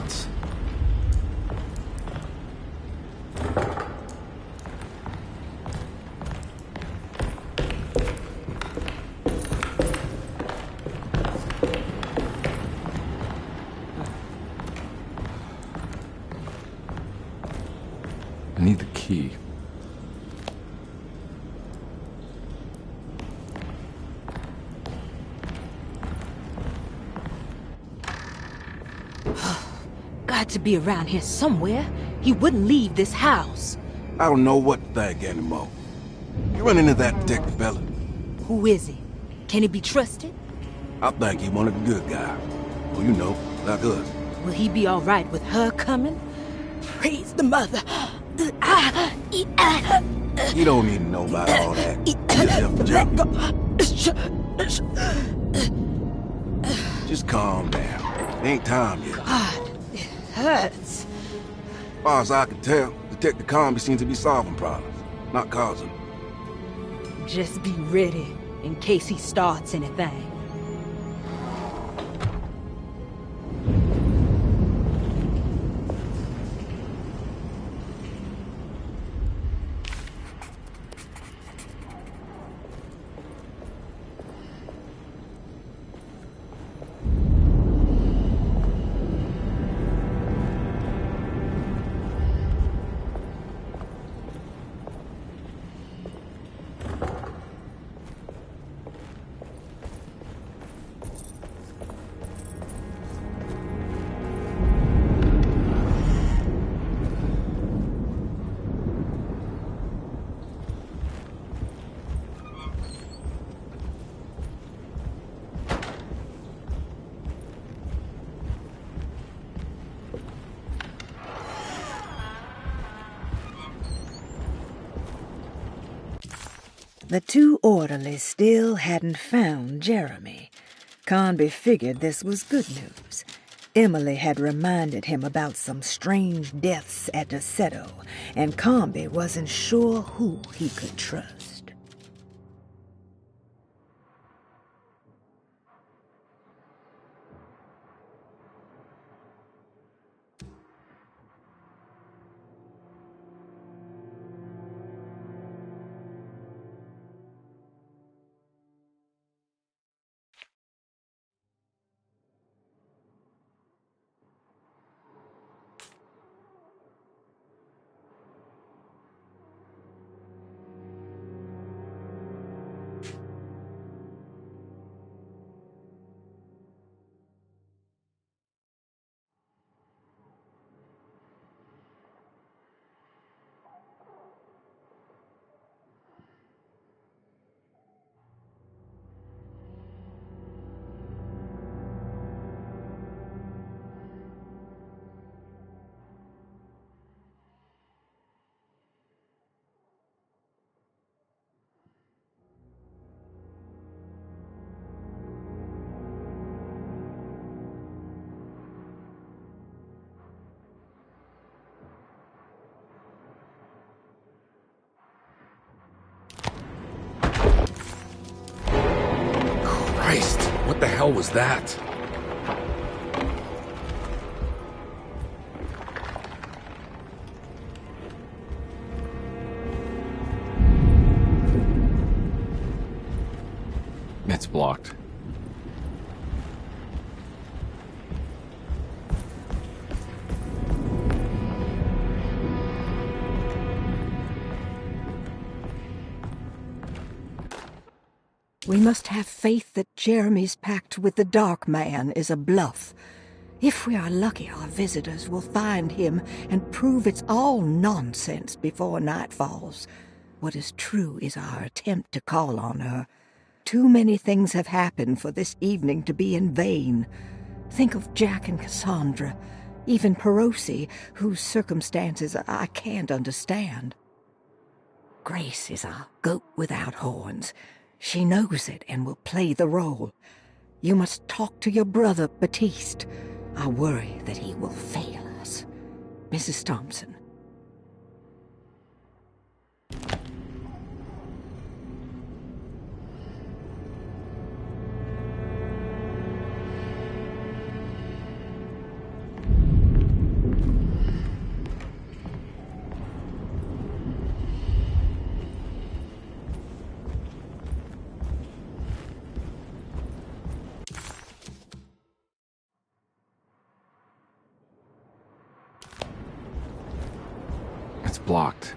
months. I need the key. Got to be around here somewhere. He wouldn't leave this house. I don't know what to think anymore. You run into that detective fella? Who is he? Can he be trusted? I think he one of the good guys. Well, you know, like us. Will he be all right with her coming? Praise the mother. You don't need to know about all that. Just calm down. Ain't time yet. God, it hurts. As far as I can tell, Detective Comby seems to be solving problems, not causing them. Just be ready in case he starts anything. The two orderlies still hadn't found Jeremy. Conby figured this was good news. Emily had reminded him about some strange deaths at Deseto, and Conby wasn't sure who he could trust. Christ, what the hell was that? It's blocked. We must have faith that Jeremy's pact with the Dark Man is a bluff. If we are lucky, our visitors will find him and prove it's all nonsense before night falls. What is true is our attempt to call on her. Too many things have happened for this evening to be in vain. Think of Jack and Cassandra, even Perosi, whose circumstances I can't understand. Grace is our goat without horns. She knows it and will play the role. You must talk to your brother, Batiste. I worry that he will fail us. Mrs. Thompson. blocked.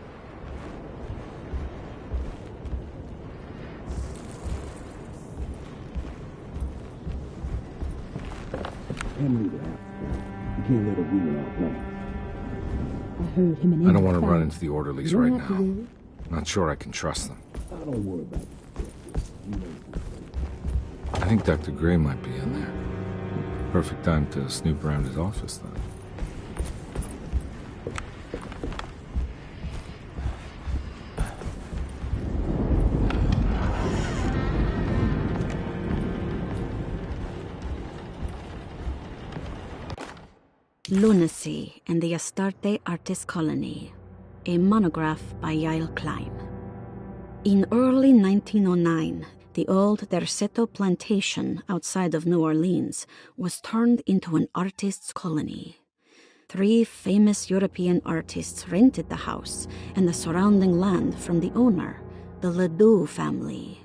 Emily left. You can't let her ruin our plans. I heard him and I don't want to run into the orderlies You right don't have to now. worry. Not sure I can trust them. Don't worry about it. You know. I think Dr. Gray might be in there. Perfect time to snoop around his office, then. Lunacy and the Astarte Artist Colony, a monograph by Yael Klein. In early 1909, the old Derceto plantation outside of New Orleans was turned into an artists' colony. 3 famous European artists rented the house and the surrounding land from the owner, the Ledoux family.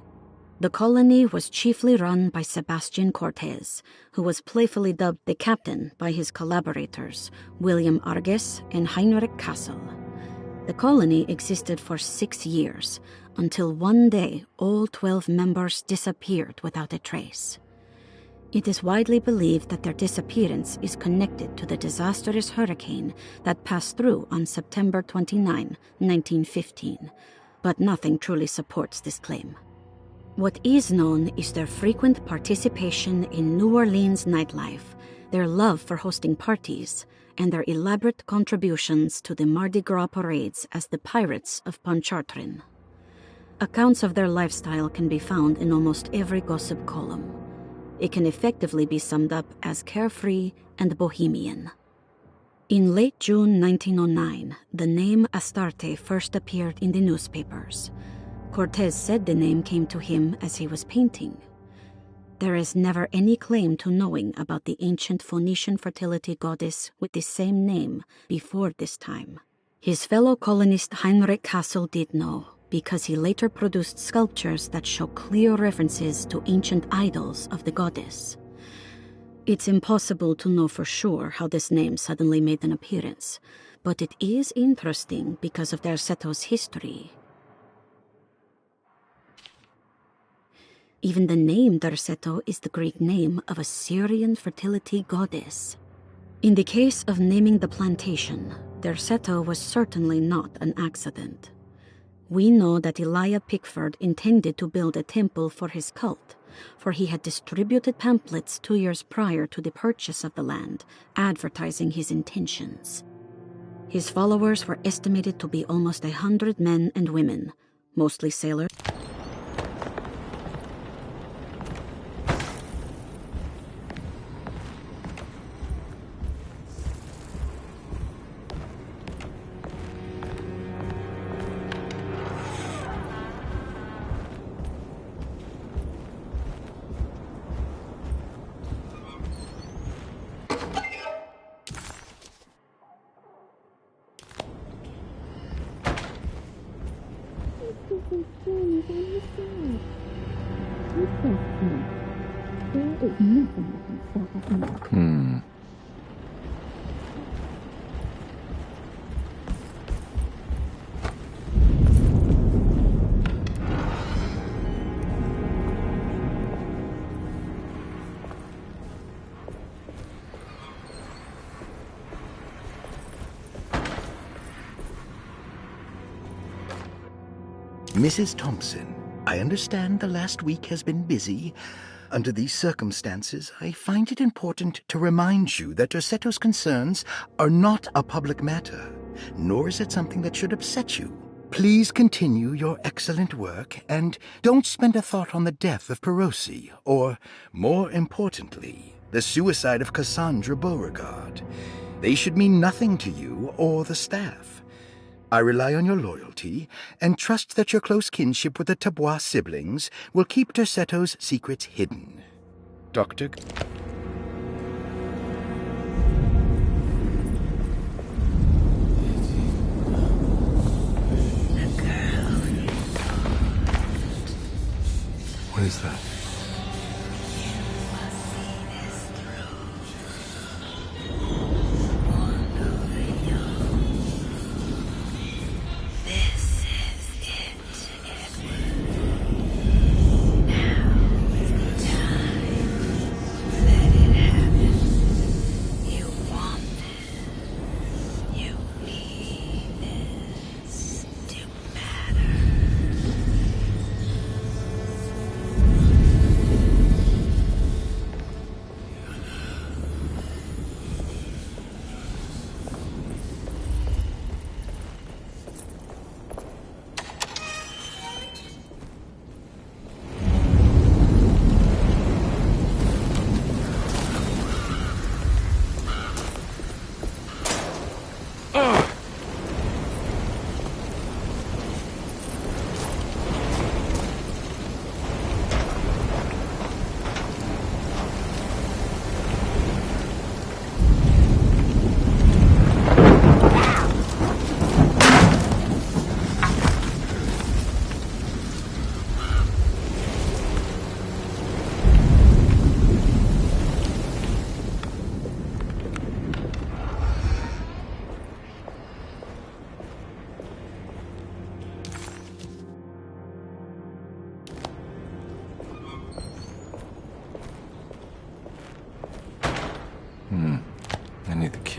The colony was chiefly run by Sebastian Cortez, who was playfully dubbed the captain by his collaborators, William Arges and Heinrich Kassel. The colony existed for 6 years, until one day all 12 members disappeared without a trace. It is widely believed that their disappearance is connected to the disastrous hurricane that passed through on September 29, 1915, but nothing truly supports this claim. What is known is their frequent participation in New Orleans nightlife, their love for hosting parties, and their elaborate contributions to the Mardi Gras parades as the Pirates of Pontchartrain. Accounts of their lifestyle can be found in almost every gossip column. It can effectively be summed up as carefree and bohemian. In late June 1909, the name Astarte first appeared in the newspapers. Cortez said the name came to him as he was painting. There is never any claim to knowing about the ancient Phoenician fertility goddess with the same name before this time. His fellow colonist Heinrich Kassel did know, because he later produced sculptures that show clear references to ancient idols of the goddess. It's impossible to know for sure how this name suddenly made an appearance, but it is interesting because of Derceto's history. Even the name Derceto is the Greek name of a Syrian fertility goddess. In the case of naming the plantation, Derceto was certainly not an accident. We know that Elijah Pickford intended to build a temple for his cult, for he had distributed pamphlets 2 years prior to the purchase of the land, advertising his intentions. His followers were estimated to be almost 100 men and women, mostly sailors. Mrs. Thompson, I understand the last week has been busy. Under these circumstances, I find it important to remind you that Derceto's concerns are not a public matter, nor is it something that should upset you. Please continue your excellent work, and don't spend a thought on the death of Perosi, or, more importantly, the suicide of Cassandra Beauregard. They should mean nothing to you or the staff. I rely on your loyalty, and trust that your close kinship with the Tabois siblings will keep Derceto's secrets hidden. Dr. What is that?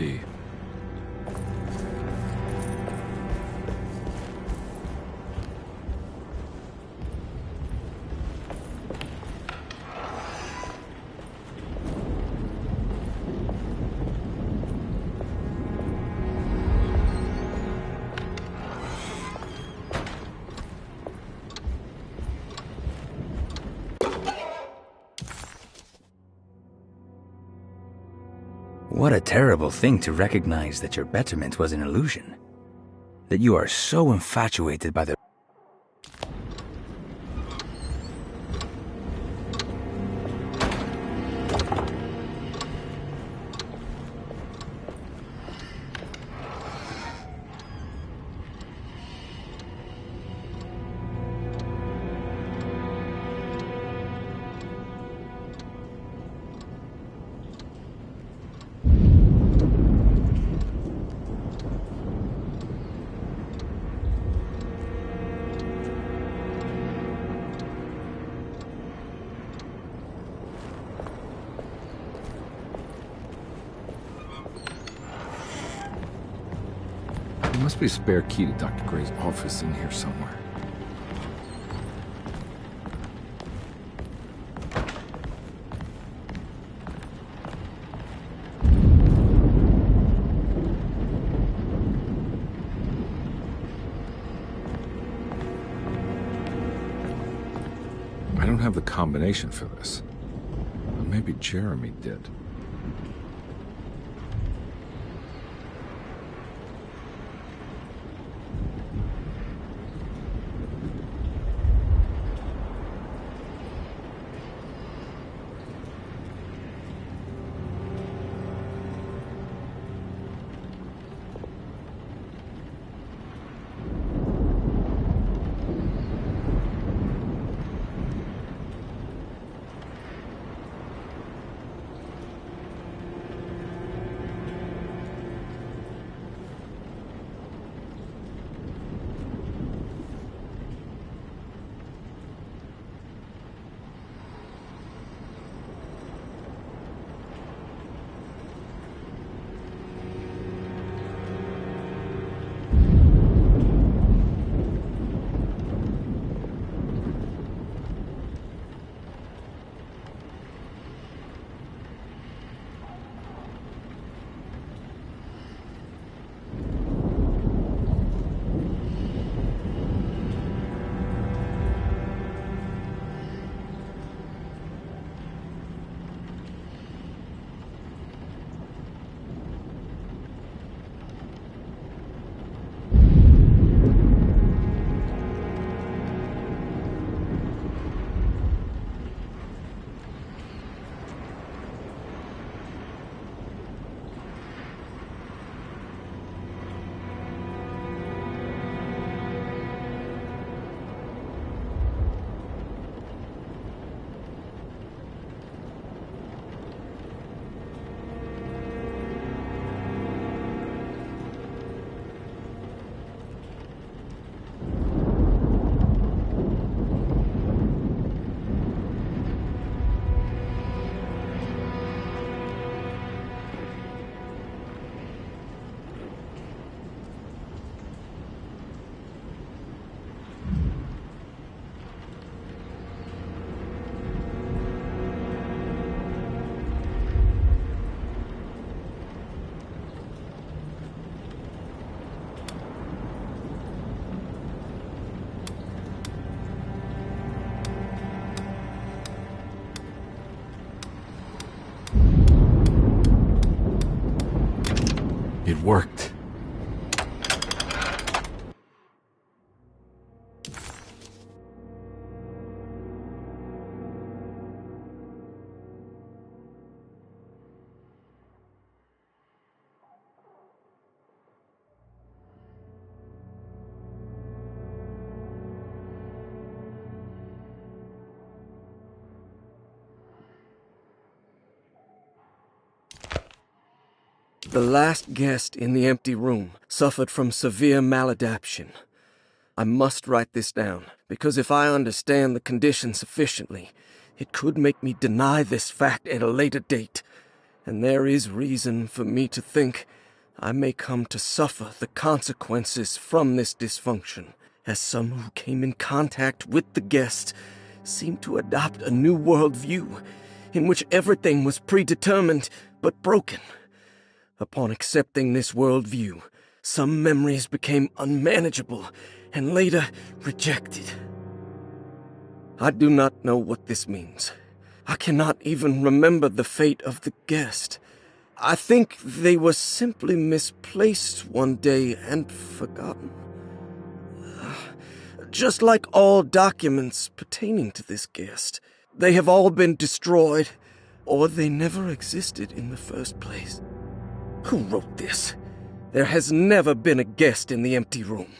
key. What a terrible thing to recognize that your betterment was an illusion. That you are so infatuated by the... There must be a spare key to Dr. Gray's office in here somewhere. I don't have the combination for this. But maybe Jeremy did. It worked. The last guest in the empty room suffered from severe maladaptation. I must write this down, because if I understand the condition sufficiently, it could make me deny this fact at a later date. and there is reason for me to think I may come to suffer the consequences from this dysfunction, as some who came in contact with the guest seem to adopt a new worldview in which everything was predetermined but broken. Upon accepting this worldview, some memories became unmanageable and later rejected. I do not know what this means. I cannot even remember the fate of the guest. I think they were simply misplaced one day and forgotten. Just like all documents pertaining to this guest, they have all been destroyed, or they never existed in the first place. Who wrote this? There has never been a guest in the empty room.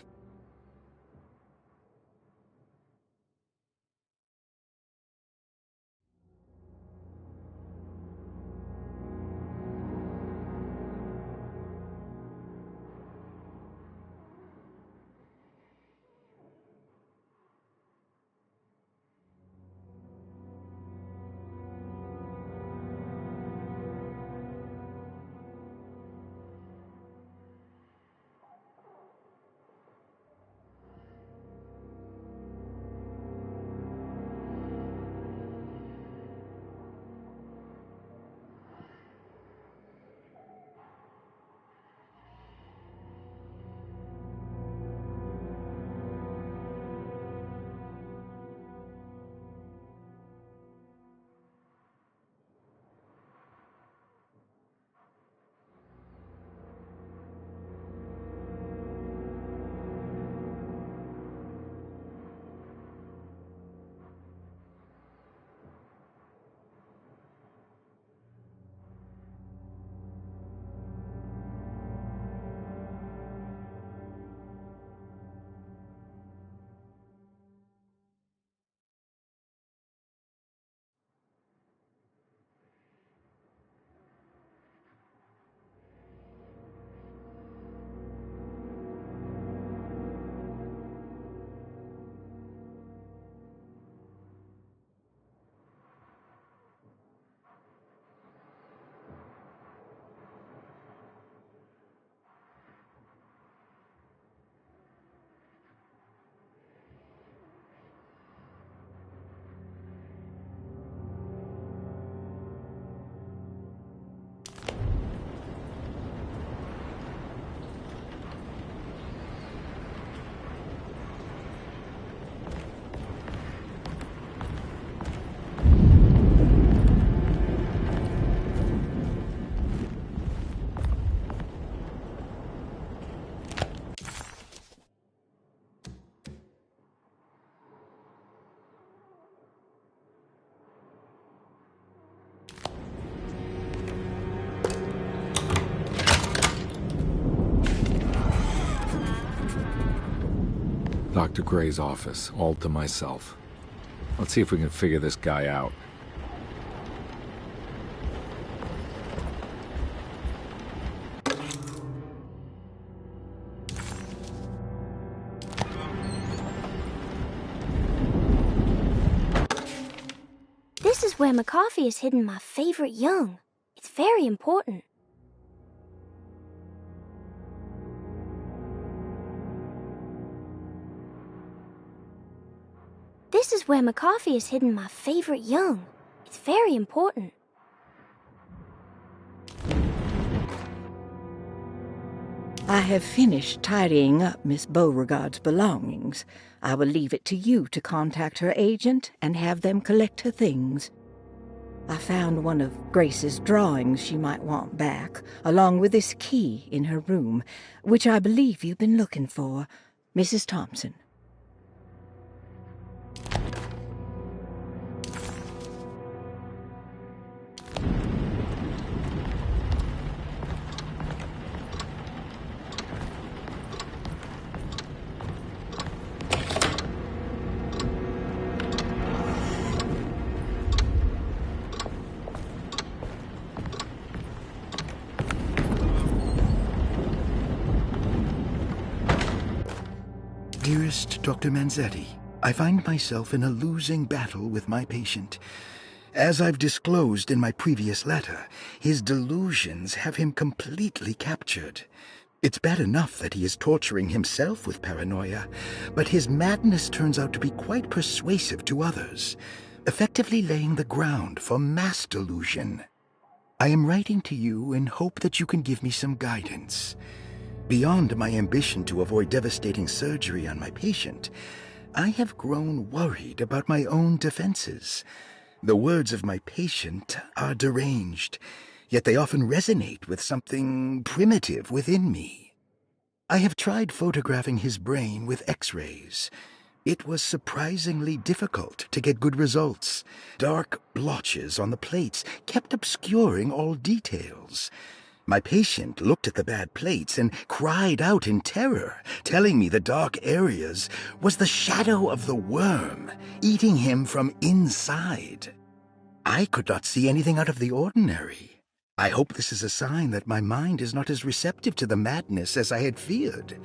Dr. Gray's office, all to myself. Let's see if we can figure this guy out. This is where McCarthy has hidden my favorite young. It's very important. This is where McCarthy has hidden my favorite young. It's very important. I have finished tidying up Miss Beauregard's belongings. I will leave it to you to contact her agent and have them collect her things. I found one of Grace's drawings she might want back, along with this key in her room, which I believe you've been looking for, Mrs. Thompson. Dearest Dr. Manzetti, I find myself in a losing battle with my patient. As I've disclosed in my previous letter, his delusions have him completely captured. It's bad enough that he is torturing himself with paranoia, but his madness turns out to be quite persuasive to others, effectively laying the ground for mass delusion. I am writing to you in hope that you can give me some guidance. Beyond my ambition to avoid devastating surgery on my patient, I have grown worried about my own defenses. The words of my patient are deranged, yet they often resonate with something primitive within me. I have tried photographing his brain with X-rays. It was surprisingly difficult to get good results. Dark blotches on the plates kept obscuring all details. My patient looked at the bad plates and cried out in terror, telling me the dark areas was the shadow of the worm, eating him from inside. I could not see anything out of the ordinary. I hope this is a sign that my mind is not as receptive to the madness as I had feared.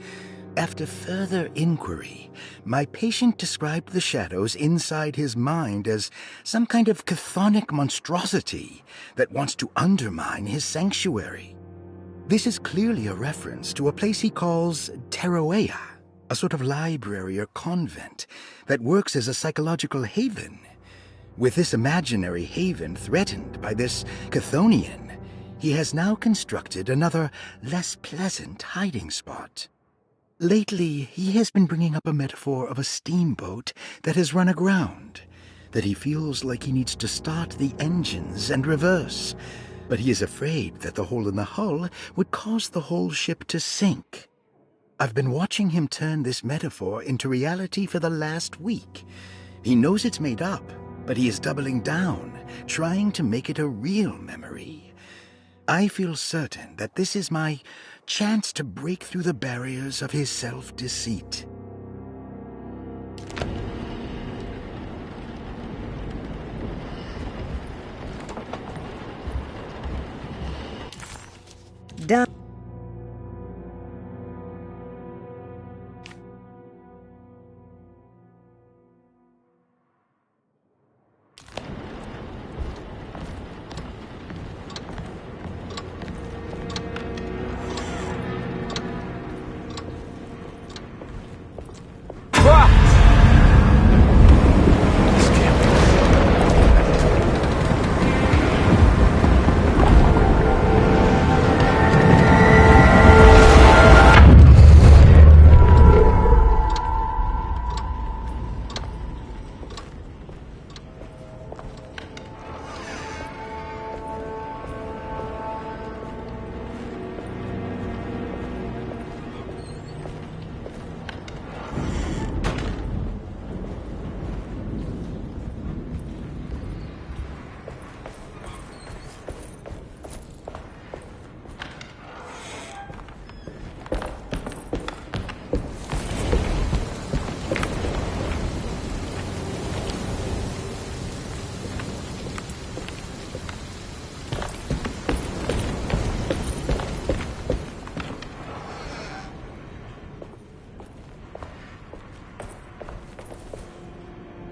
After further inquiry, my patient described the shadows inside his mind as some kind of chthonic monstrosity that wants to undermine his sanctuary. This is clearly a reference to a place he calls Teroea, a sort of library or convent that works as a psychological haven. With this imaginary haven threatened by this Chthonian, he has now constructed another, less pleasant hiding spot. Lately, he has been bringing up a metaphor of a steamboat that has run aground, that he feels like he needs to start the engines and reverse, but he is afraid that the hole in the hull would cause the whole ship to sink. I've been watching him turn this metaphor into reality for the last week. He knows it's made up, but he is doubling down, trying to make it a real memory. I feel certain that this is my chance to break through the barriers of his self-deceit. Done.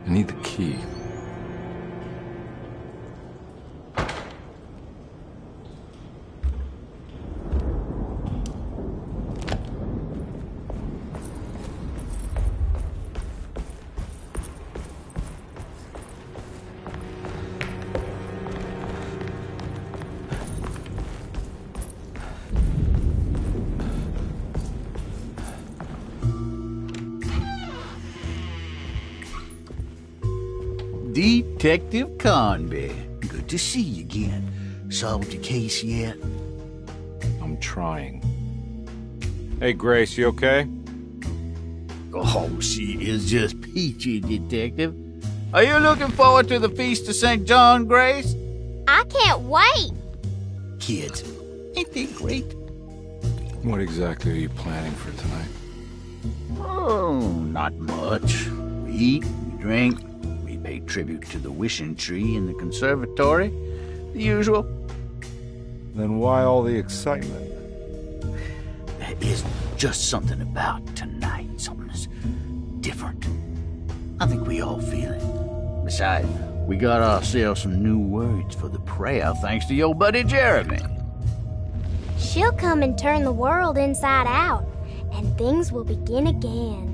I need the key. Detective Conby. Good to see you again. Solved your case yet? I'm trying. Hey, Grace, you okay? Oh, she is just peachy, Detective. Are you looking forward to the Feast of St. John, Grace? I can't wait. Kids, ain't they great? What exactly are you planning for tonight? Oh, not much. We eat, we drink, we pay tribute to the wishing tree in the conservatory. The usual. Then why all the excitement? There is just something about tonight, something that's different. I think we all feel it. Besides, we got ourselves some new words for the prayer thanks to your buddy Jeremy. She'll come and turn the world inside out, and things will begin again.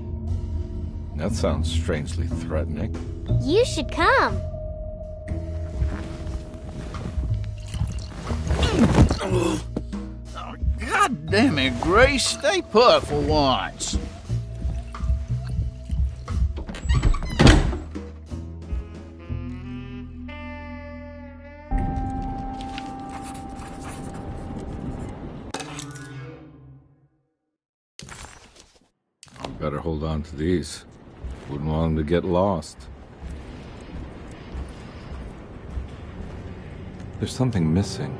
That sounds strangely threatening. You should come. God damn it, Grace, stay put for once. Better hold on to these. Wouldn't want them to get lost. There's something missing.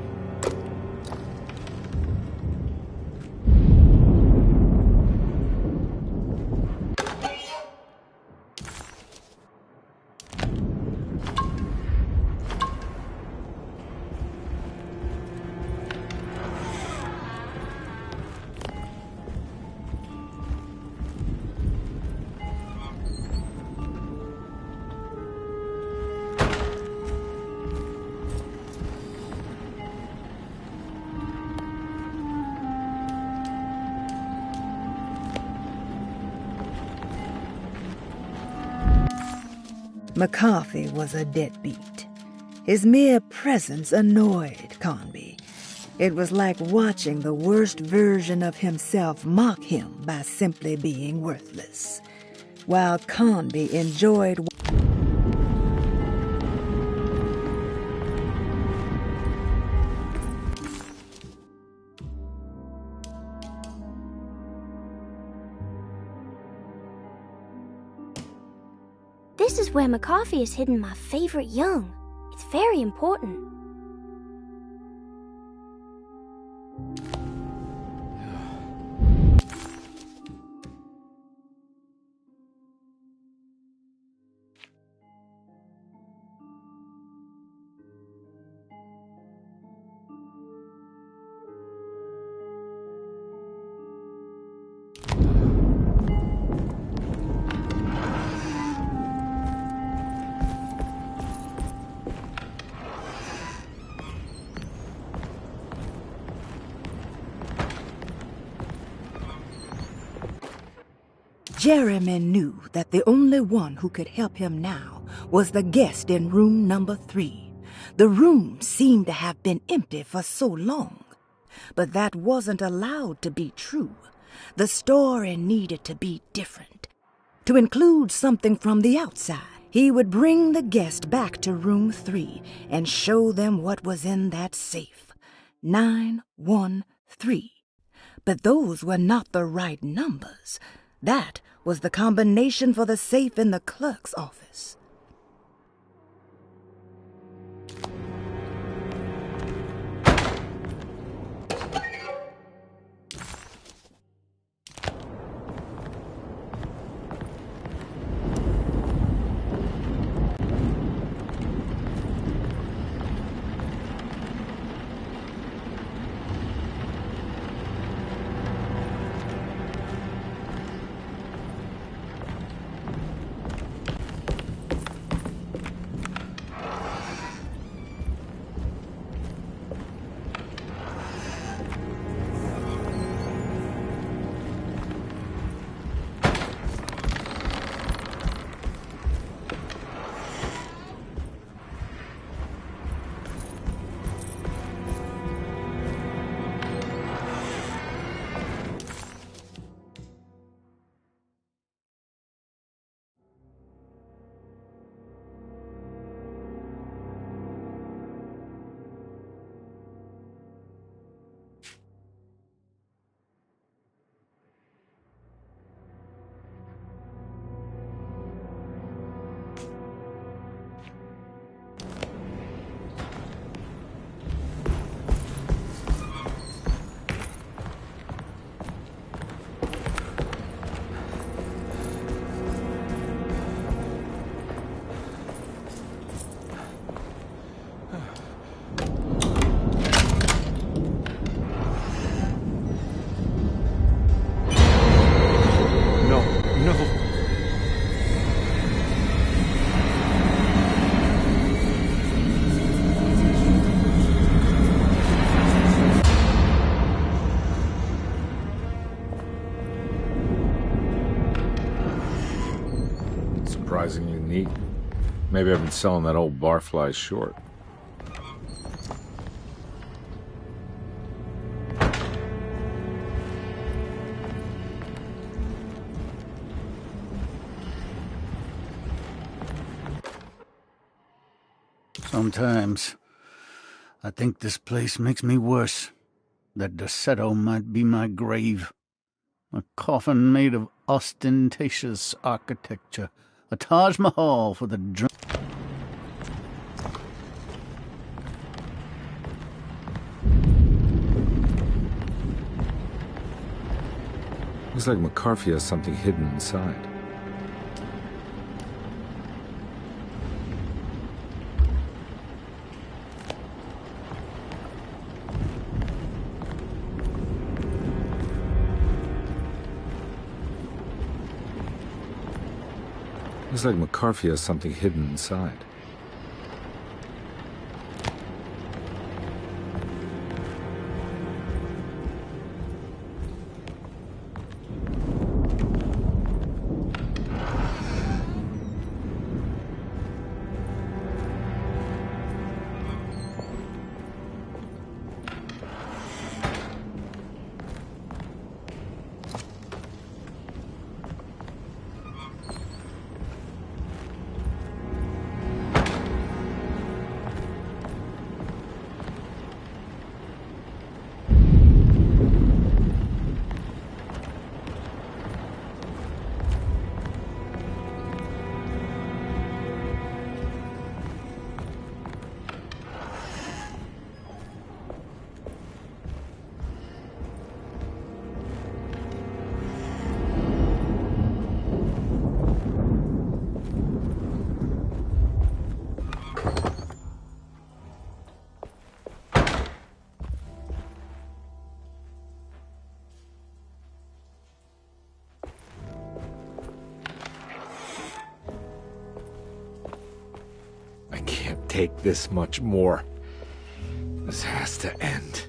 McCarthy was a deadbeat. His mere presence annoyed Conby. It was like watching the worst version of himself mock him by simply being worthless. While Conby enjoyed This is where McCarthy has hidden my favorite young. It's very important. Jeremy knew that the only one who could help him now was the guest in room number 3. The room seemed to have been empty for so long. But that wasn't allowed to be true. The story needed to be different. To include something from the outside, he would bring the guest back to room 3 and show them what was in that safe. 913. But those were not the right numbers. That was the combination for the safe in the clerk's office. surprisingly neat. Maybe I've been selling that old barfly short. Sometimes I think this place makes me worse. That Derceto might be my grave. A coffin made of ostentatious architecture. A Taj Mahal for the drunk. Looks like McCarthy has something hidden inside. Looks like McCarthy has something hidden inside. Take this much more. This has to end.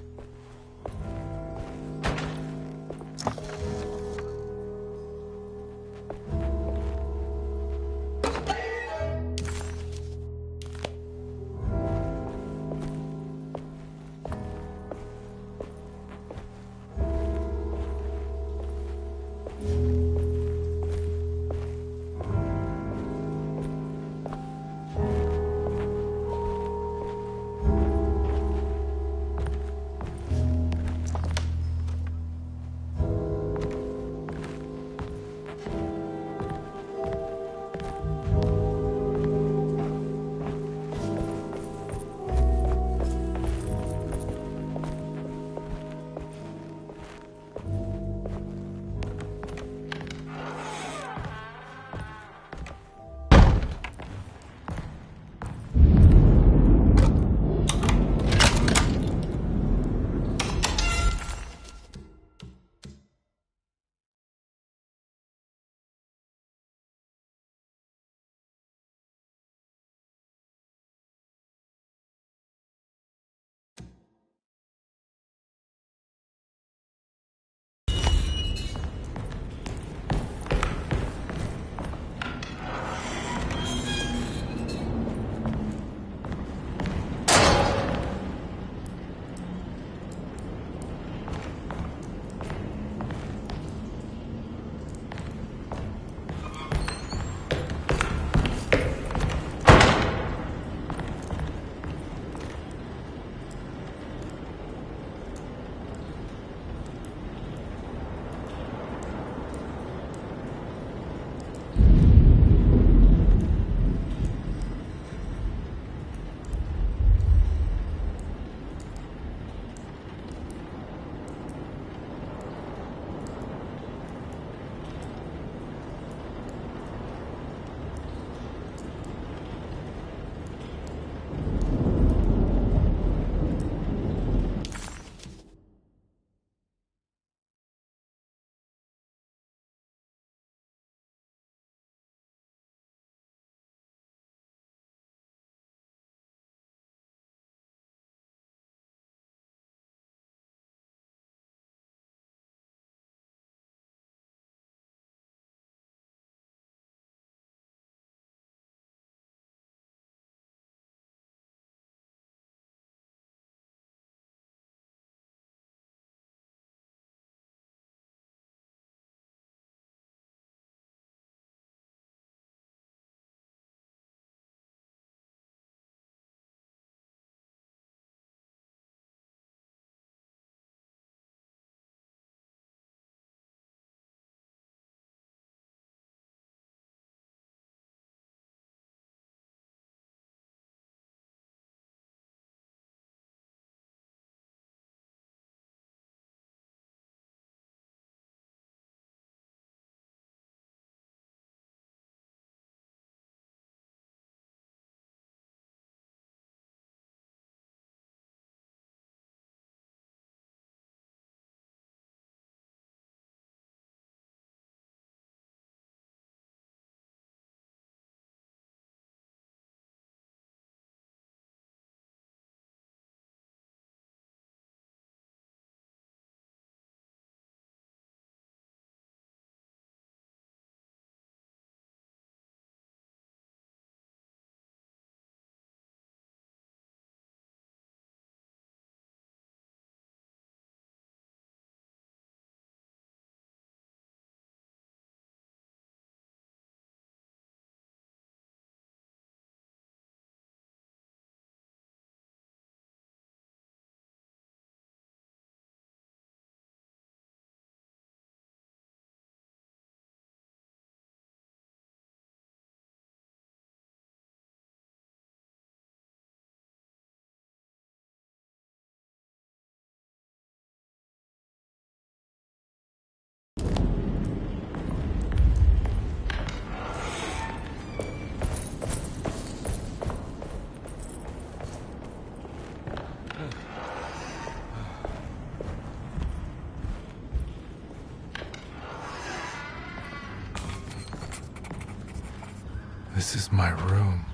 This is my room.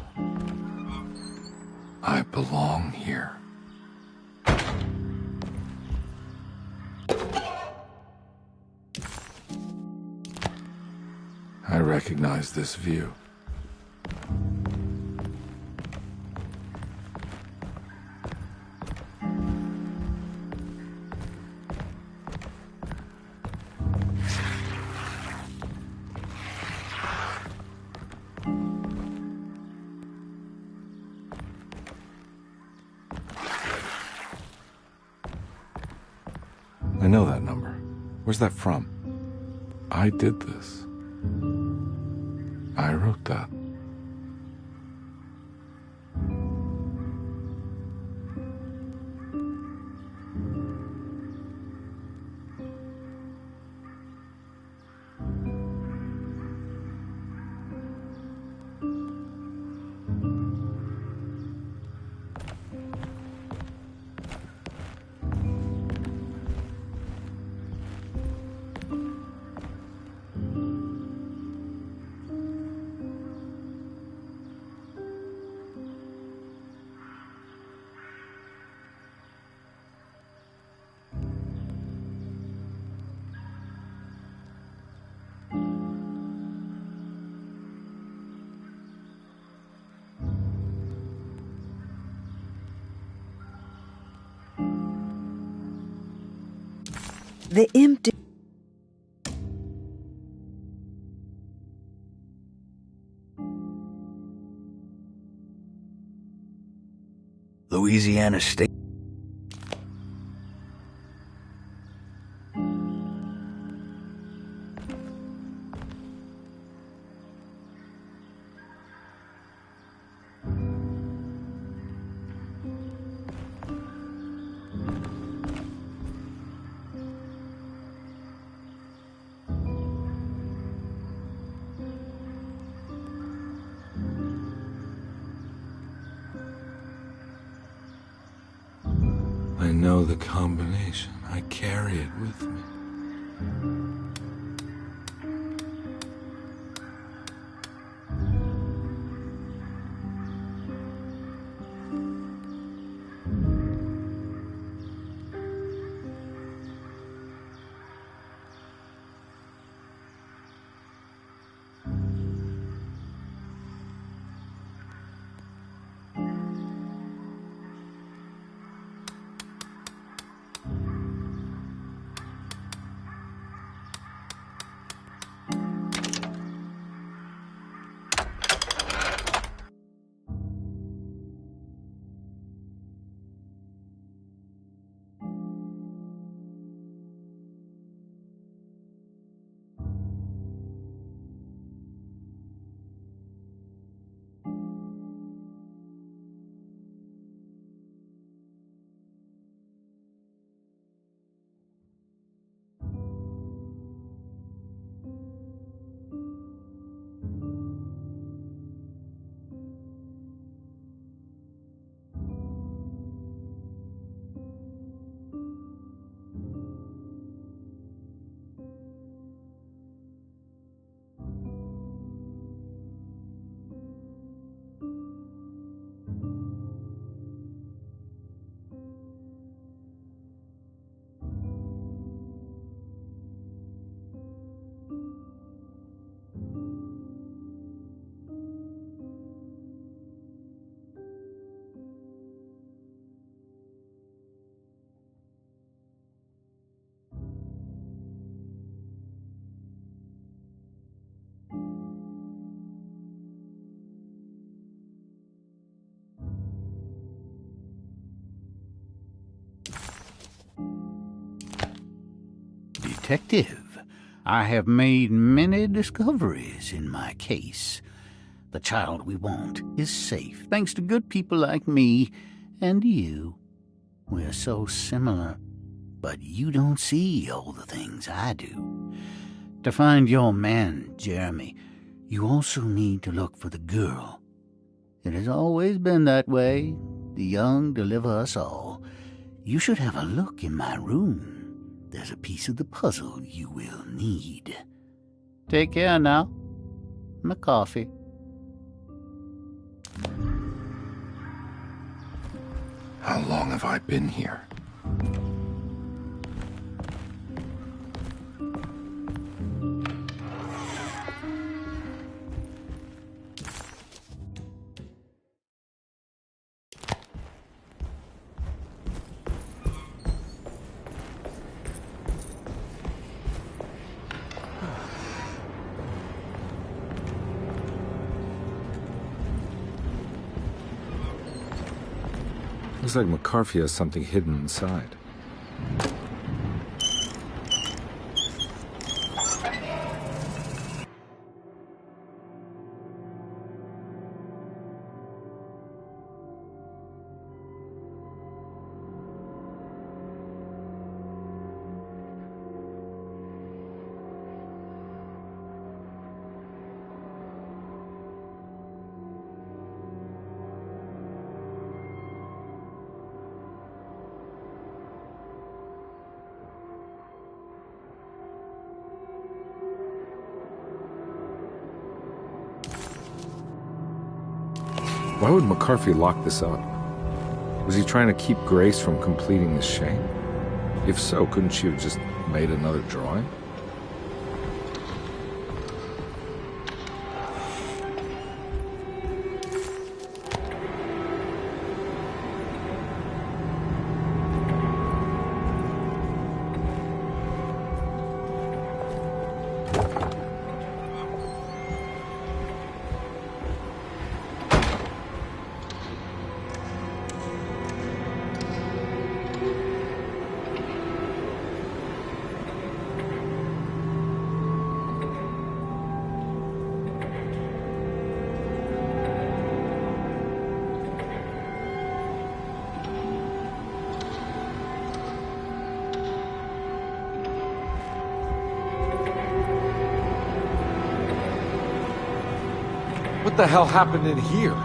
I belong here. I recognize this view. I know that number. Where's that from? I did this. I wrote that. The empty... Louisiana State. I know the combination. I carry it with me. Detective, I have made many discoveries in my case. The child we want is safe, thanks to good people like me and you. We're so similar, but you don't see all the things I do. To find your man, Jeremy, you also need to look for the girl. It has always been that way. The young deliver us all. You should have a look in my room. There's a piece of the puzzle you will need. Take care now. My coffee. How long have I been here? Looks like McCarthy has something hidden inside. Why would McCarthy lock this up? Was he trying to keep Grace from completing the shame? If so, couldn't she have just made another drawing? What the hell happened in here?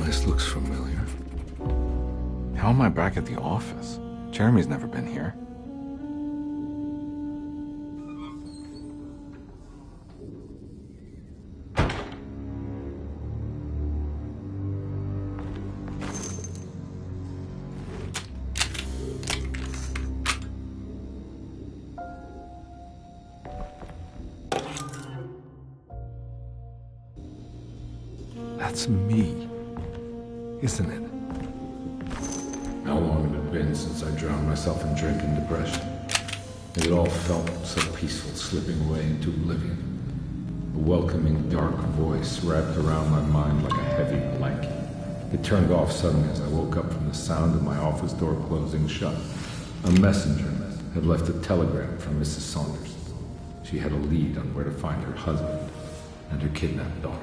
This looks familiar. How am I back at the office? Jeremy's never been here. That's me, isn't it? How long had it been since I drowned myself in drink and depression? It all felt so peaceful, slipping away into oblivion. A welcoming, dark voice wrapped around my mind like a heavy blanket. It turned off suddenly as I woke up from the sound of my office door closing shut. A messenger had left a telegram from Mrs. Saunders. She had a lead on where to find her husband and her kidnapped daughter.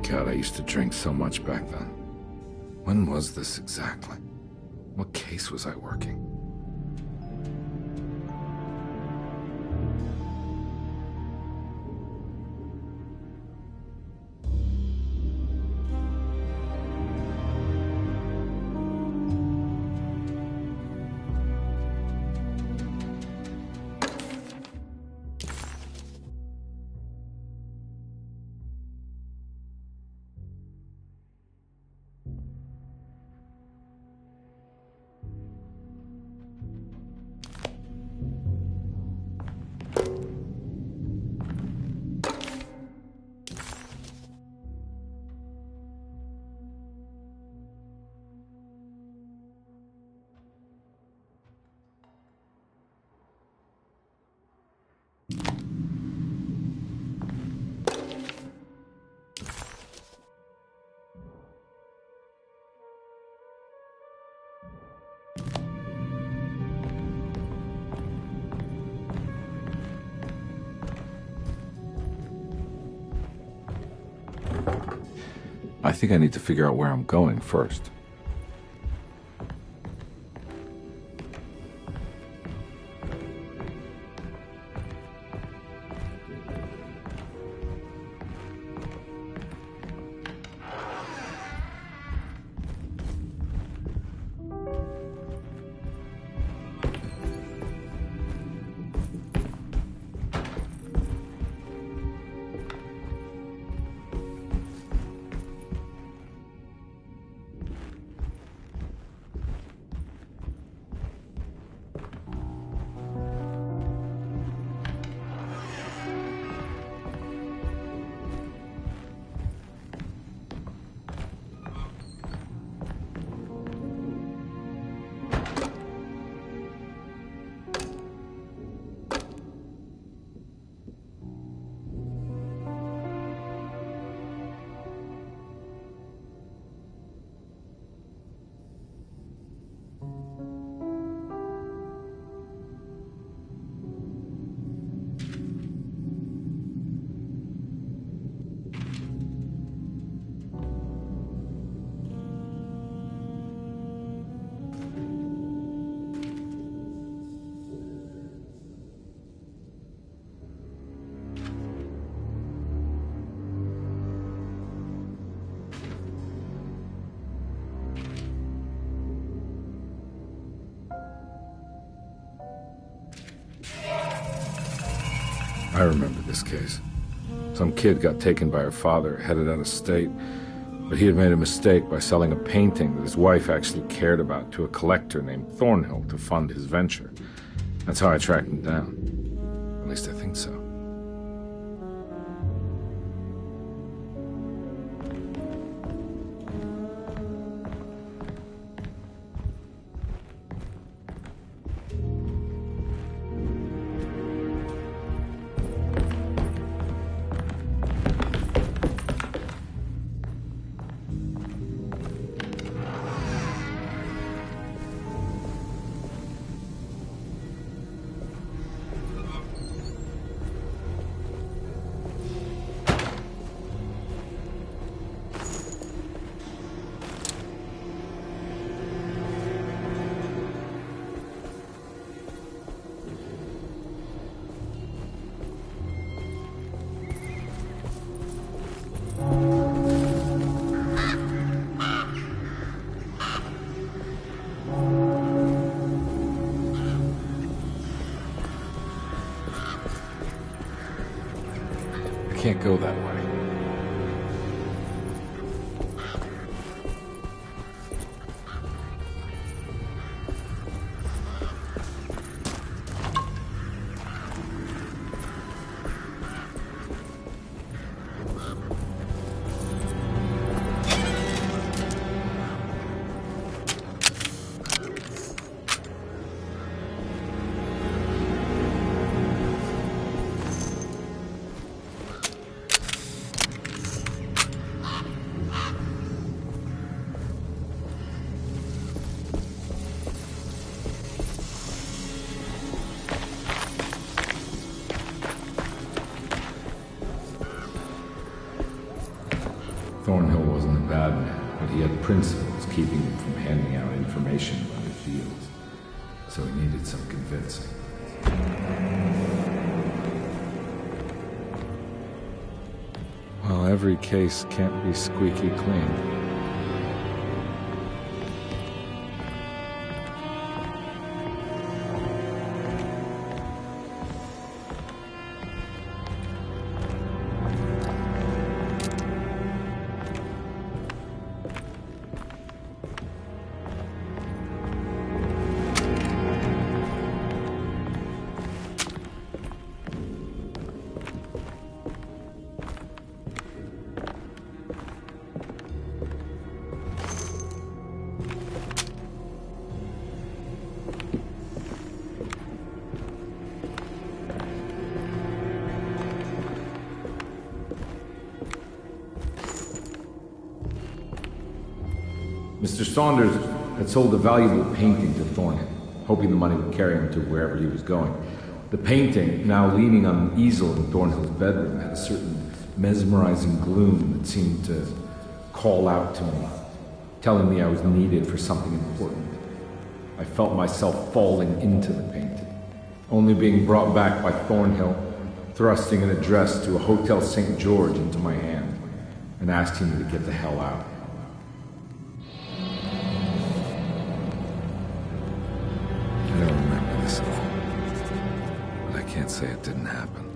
God, I used to drink so much back then. When was this exactly? What case was I working? I think I need to figure out where I'm going first. I remember this case. Some kid got taken by her father, headed out of state, but he had made a mistake by selling a painting that his wife actually cared about to a collector named Thornhill to fund his venture. That's how I tracked him down. At least I think so. Can't go that way. bad man, but he had principles keeping him from handing out information about his deals. So he needed some convincing. Well, every case can't be squeaky clean. Mr. Saunders had sold a valuable painting to Thornhill, hoping the money would carry him to wherever he was going. The painting, now leaning on an easel in Thornhill's bedroom, had a certain mesmerizing gloom that seemed to call out to me, telling me I was needed for something important. I felt myself falling into the painting, only being brought back by Thornhill, thrusting an address to a Hotel St. George into my hand, and asking me to get the hell out. I don't remember this at all, but I can't say it didn't happen.